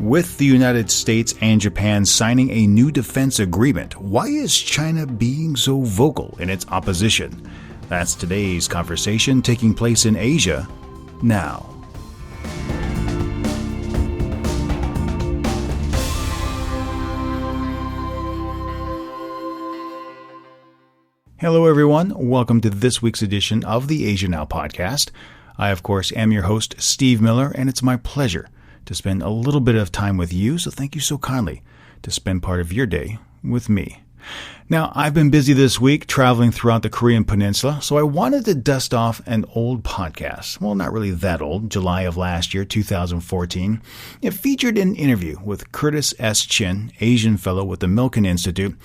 With the United States and Japan signing a new defense agreement, why is China being so vocal in its opposition? That's today's conversation taking place in Asia now. Hello everyone, welcome to this week's edition of the Asia Now podcast. I, of course, am your host, Steve Miller, and it's my pleasure to spend a little bit of time with you, so thank you so kindly to spend part of your day with me. Now, I've been busy this week traveling throughout the Korean Peninsula, so I wanted to dust off an old podcast. Well, not really that old, July of last year, 2014. It featured an interview with Curtis S. Chin, Asian Fellow with the Milken Institute,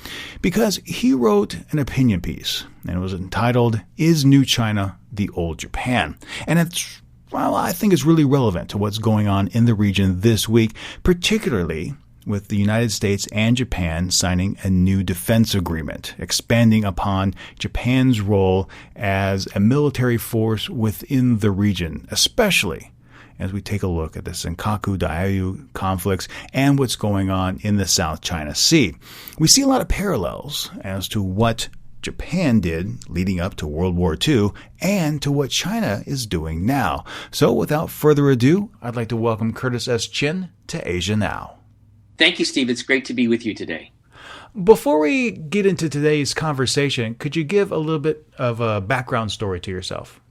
because he wrote an opinion piece, and it was entitled, Is New China the Old Japan? And I think it's really relevant to what's going on in the region this week, particularly with the United States and Japan signing a new defense agreement, expanding upon Japan's role as a military force within the region, especially as we take a look at the Senkaku Diaoyu conflicts and what's going on in the South China Sea. We see a lot of parallels as to what Japan did leading up to World War II and to what China is doing now. So without further ado, I'd like to welcome Curtis S. Chin to Asia Now. Thank you, Steve. It's great to be with you today. Before we get into today's conversation, could you give a little bit of a background story to yourself?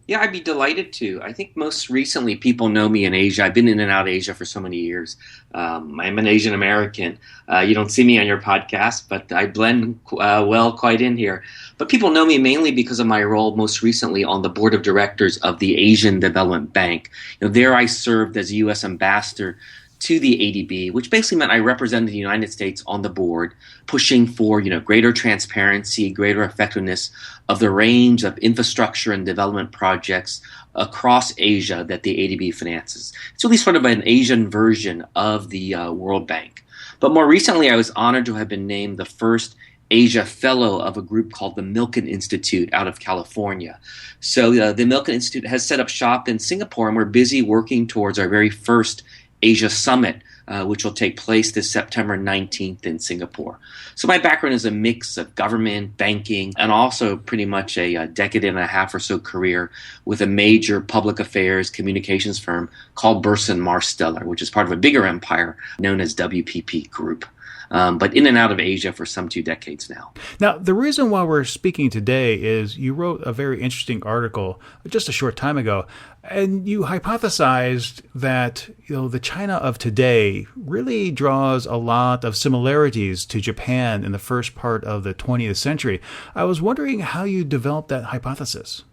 Yeah, I'd be delighted to. I think most recently people know me in Asia. I've been in and out of Asia for so many years. I'm an Asian American. You don't see me on your podcast, but I blend well quite in here. But people know me mainly because of my role most recently on the board of directors of the Asian Development Bank. There I served as a U.S. ambassador to the ADB, which basically meant I represented the United States on the board, pushing for greater transparency, greater effectiveness of the range of infrastructure and development projects across Asia that the ADB finances. It's really sort of an Asian version of the World Bank. But more recently, I was honored to have been named the first Asia Fellow of a group called the Milken Institute out of California. So the Milken Institute has set up shop in Singapore, and we're busy working towards our very first Asia Summit, which will take place this September 19th in Singapore. So my background is a mix of government, banking, and also pretty much a decade and a half or so career with a major public affairs communications firm called Burson Marsteller, which is part of a bigger empire known as WPP Group. But in and out of Asia for some 2 decades now. Now, the reason why we're speaking today is you wrote a very interesting article just a short time ago, and you hypothesized that the China of today really draws a lot of similarities to Japan in the first part of the 20th century. I was wondering how you developed that hypothesis.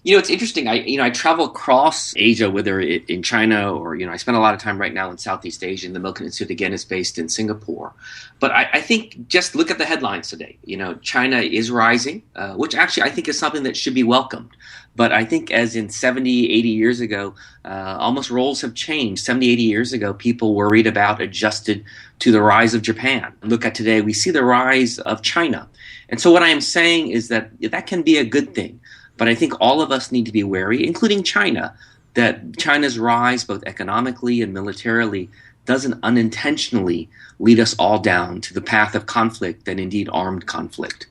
It's interesting. I travel across Asia, whether in China or, I spend a lot of time right now in Southeast Asia, and the Milken Institute, again, is based in Singapore. But I think just look at the headlines today. China is rising, which actually I think is something that should be welcomed. But I think as in 70, 80 years ago, almost roles have changed. 70, 80 years ago, people worried about, adjusted to the rise of Japan. Look at today, we see the rise of China. And so what I am saying is that can be a good thing. But I think all of us need to be wary, including China, that China's rise, both economically and militarily, doesn't unintentionally lead us all down to the path of conflict and indeed armed conflict.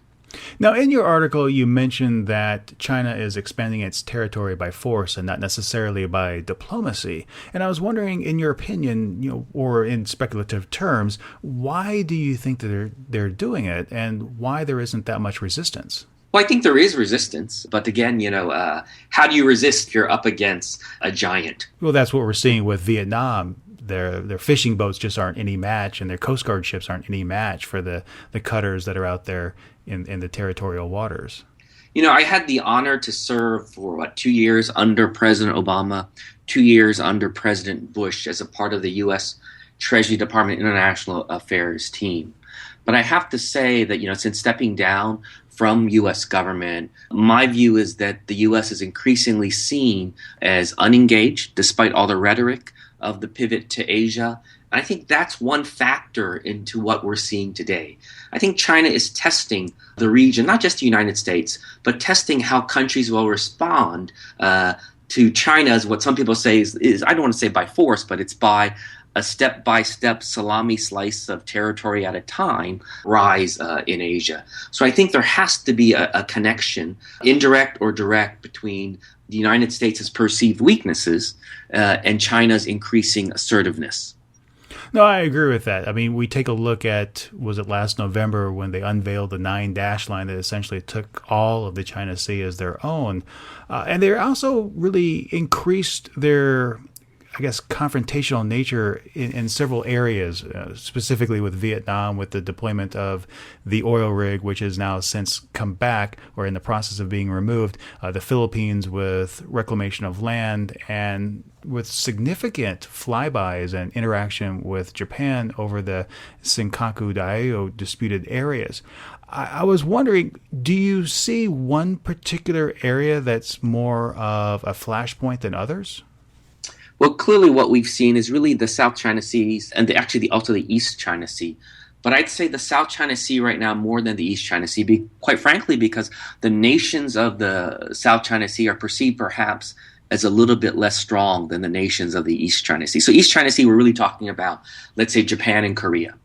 Now, in your article, you mentioned that China is expanding its territory by force and not necessarily by diplomacy. And I was wondering, in your opinion, or in speculative terms, why do you think that they're doing it and why there isn't that much resistance? Well, I think there is resistance, but again, how do you resist if you're up against a giant? Well, that's what we're seeing with Vietnam. Their fishing boats just aren't any match, and their Coast Guard ships aren't any match for the cutters that are out there in the territorial waters. I had the honor to serve for 2 years under President Obama, 2 years under President Bush as a part of the U.S. Treasury Department International Affairs team. But I have to say that, since stepping down from U.S. government, my view is that the U.S. is increasingly seen as unengaged, despite all the rhetoric of the pivot to Asia. And I think that's one factor into what we're seeing today. I think China is testing the region, not just the United States, but testing how countries will respond to China as what some people say is I don't want to say by force, but it's by a step-by-step salami slice of territory at a time rise in Asia. So I think there has to be a connection, indirect or direct, between the United States' perceived weaknesses and China's increasing assertiveness. No, I agree with that. I mean, we take a look at, was it last November when they unveiled the 9-dash line that essentially took all of the China Sea as their own. And they also really increased their, I guess, confrontational nature in several areas, specifically with Vietnam, with the deployment of the oil rig, which has now since come back or in the process of being removed, the Philippines with reclamation of land, and with significant flybys and interaction with Japan over the Senkaku-Daeho disputed areas. I was wondering, do you see one particular area that's more of a flashpoint than others? Well, clearly what we've seen is really the South China Seas and also the East China Sea. But I'd say the South China Sea right now more than the East China Sea, quite frankly, because the nations of the South China Sea are perceived perhaps as a little bit less strong than the nations of the East China Sea. So East China Sea, we're really talking about, let's say, Japan and Korea.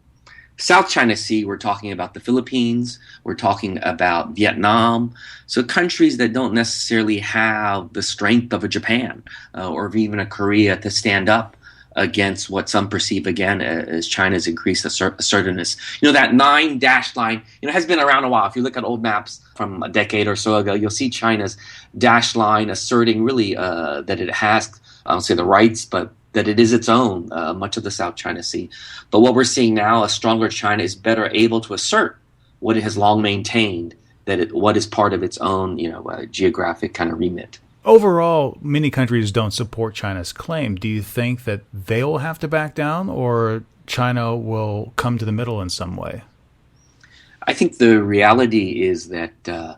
South China Sea, we're talking about the Philippines, we're talking about Vietnam, so countries that don't necessarily have the strength of a Japan or even a Korea to stand up against what some perceive, again, as China's increased assertiveness. That 9-dash line, has been around a while. If you look at old maps from a decade or so ago, you'll see China's dash line asserting really that it has, I don't say the rights, but that it is its own, much of the South China Sea. But what we're seeing now, a stronger China is better able to assert what it has long maintained, what is part of its own, geographic kind of remit. Overall, many countries don't support China's claim. Do you think that they will have to back down, or China will come to the middle in some way? I think the reality is that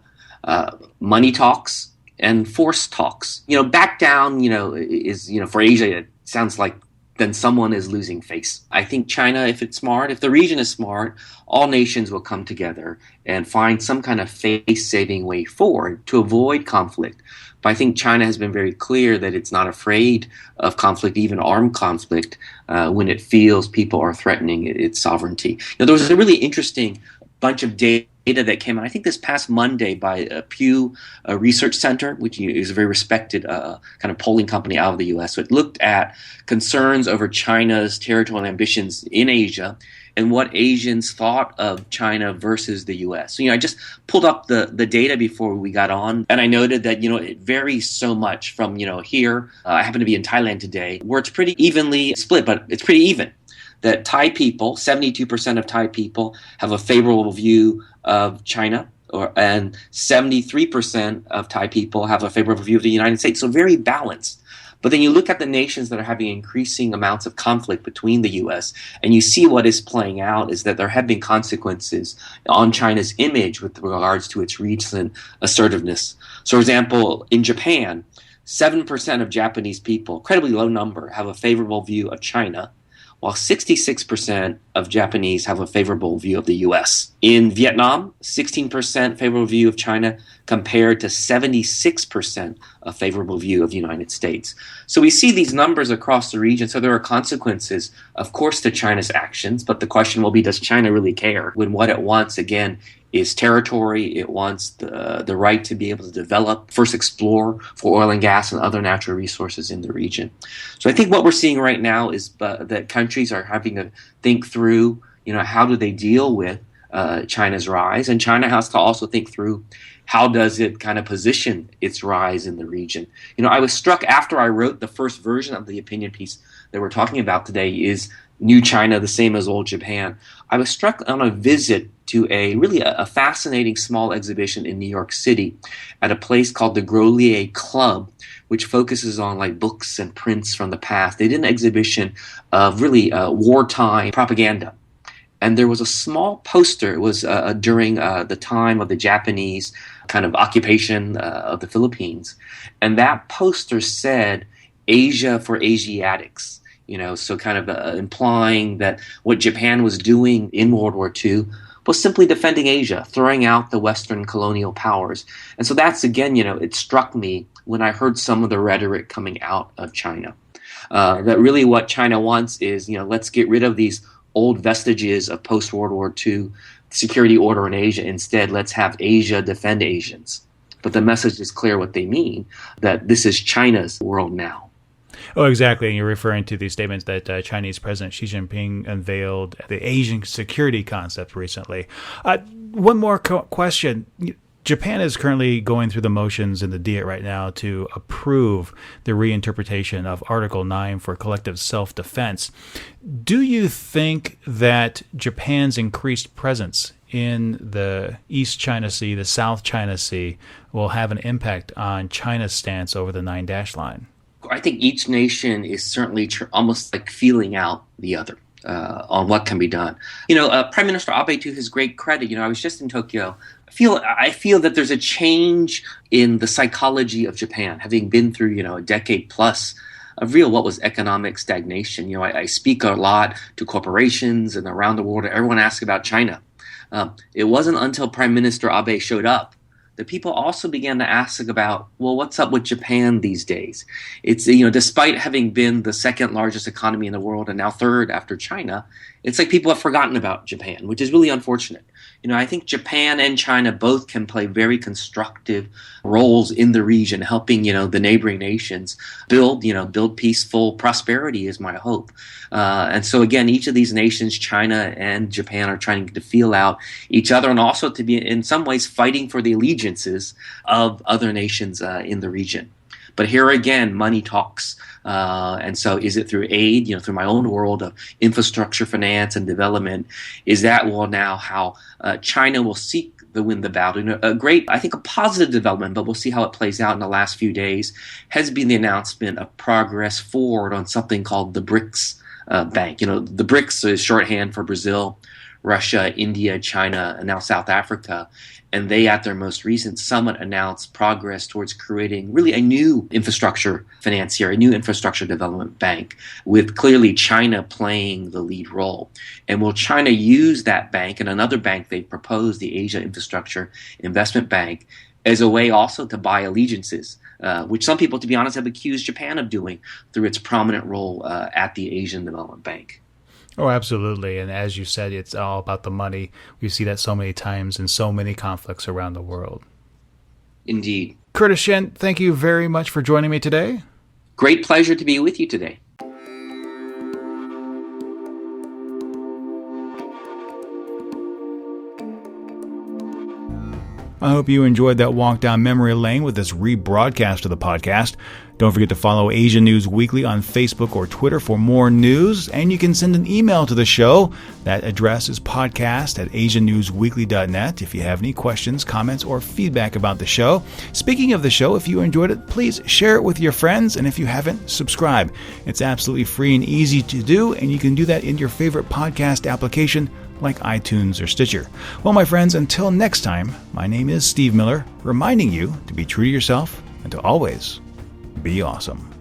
money talks and force talks. Back down, is, for Asia, it sounds like then someone is losing face. I think China, if it's smart, if the region is smart, all nations will come together and find some kind of face-saving way forward to avoid conflict. But I think China has been very clear that it's not afraid of conflict, even armed conflict, when it feels people are threatening its sovereignty. There was a really interesting bunch of data that came out, I think this past Monday, by Pew Research Center, which is a very respected kind of polling company out of the U.S. So it looked at concerns over China's territorial ambitions in Asia and what Asians thought of China versus the U.S. So, I just pulled up the data before we got on, and I noted that, it varies so much from, here. I happen to be in Thailand today, where it's pretty evenly split, but it's pretty even. That Thai people, 72% of Thai people, have a favorable view of China, and 73% of Thai people have a favorable view of the United States. So very balanced. But then you look at the nations that are having increasing amounts of conflict between the U.S., and you see what is playing out is that there have been consequences on China's image with regards to its recent assertiveness. So, for example, in Japan, 7% of Japanese people, incredibly low number, have a favorable view of China, while 66% of Japanese have a favorable view of the U.S. In Vietnam, 16% favorable view of China compared to 76% a favorable view of the United States. So we see these numbers across the region. So there are consequences, of course, to China's actions, but the question will be, does China really care when what it wants, again, is territory? It wants the right to be able to develop, first explore for oil and gas and other natural resources in the region. So I think what we're seeing right now is that countries are having to think through, how do they deal with China's rise? And China has to also think through, how does it kind of position its rise in the region? I was struck after I wrote the first version of the opinion piece that we're talking about today, is New China the same as Old Japan. I was struck on a visit to a fascinating small exhibition in New York City at a place called the Grolier Club, which focuses on books and prints from the past. They did an exhibition of really wartime propaganda. And there was a small poster. It was during the time of the Japanese kind of occupation of the Philippines. And that poster said, Asia for Asiatics. So kind of implying that what Japan was doing in World War II was simply defending Asia, throwing out the Western colonial powers. And so that's, again, it struck me when I heard some of the rhetoric coming out of China. that really what China wants is, let's get rid of these old vestiges of post-World War II security order in Asia. Instead, let's have Asia defend Asians. But the message is clear what they mean, that this is China's world now. Oh, exactly. And you're referring to the statements that Chinese President Xi Jinping unveiled the Asian security concept recently. One more question. Japan is currently going through the motions in the Diet right now to approve the reinterpretation of Article 9 for collective self-defense. Do you think that Japan's increased presence in the East China Sea, the South China Sea, will have an impact on China's stance over the 9-dash line? I think each nation is certainly almost like feeling out the other on what can be done. Prime Minister Abe, to his great credit, I was just in Tokyo. I feel that there's a change in the psychology of Japan, having been through, a decade plus of what was economic stagnation. I speak a lot to corporations and around the world. Everyone asks about China. It wasn't until Prime Minister Abe showed up that people also began to ask about, well, what's up with Japan these days? It's, despite having been the second largest economy in the world and now third after China, it's like people have forgotten about Japan, which is really unfortunate. I think Japan and China both can play very constructive roles in the region, helping, the neighboring nations build peaceful prosperity is my hope. And so again, each of these nations, China and Japan, are trying to feel out each other and also to be in some ways fighting for the allegiances of other nations in the region. But here again, money talks. And so is it through aid, through my own world of infrastructure, finance, and development? Is that now how China will seek to win the battle? I think a positive development, but we'll see how it plays out in the last few days, has been the announcement of progress forward on something called the BRICS Bank. The BRICS is shorthand for Brazil, Russia, India, China, and now South Africa. And they, at their most recent summit, announced progress towards creating really a new infrastructure financier, a new infrastructure development bank, with clearly China playing the lead role. And will China use that bank and another bank they proposed, the Asia Infrastructure Investment Bank, as a way also to buy allegiances, which some people, to be honest, have accused Japan of doing through its prominent role at the Asian Development Bank? Oh, absolutely. And as you said, it's all about the money. We see that so many times in so many conflicts around the world. Indeed. Curtis Shen, thank you very much for joining me today. Great pleasure to be with you today. I hope you enjoyed that walk down memory lane with this rebroadcast of the podcast. Don't forget to follow Asia News Weekly on Facebook or Twitter for more news, and you can send an email to the show. That address is podcast@asiannewsweekly.net if you have any questions, comments, or feedback about the show. Speaking of the show, if you enjoyed it, please share it with your friends, and if you haven't, subscribe. It's absolutely free and easy to do, and you can do that in your favorite podcast application like iTunes or Stitcher. Well, my friends, until next time, my name is Steve Miller, reminding you to be true to yourself and to always be awesome.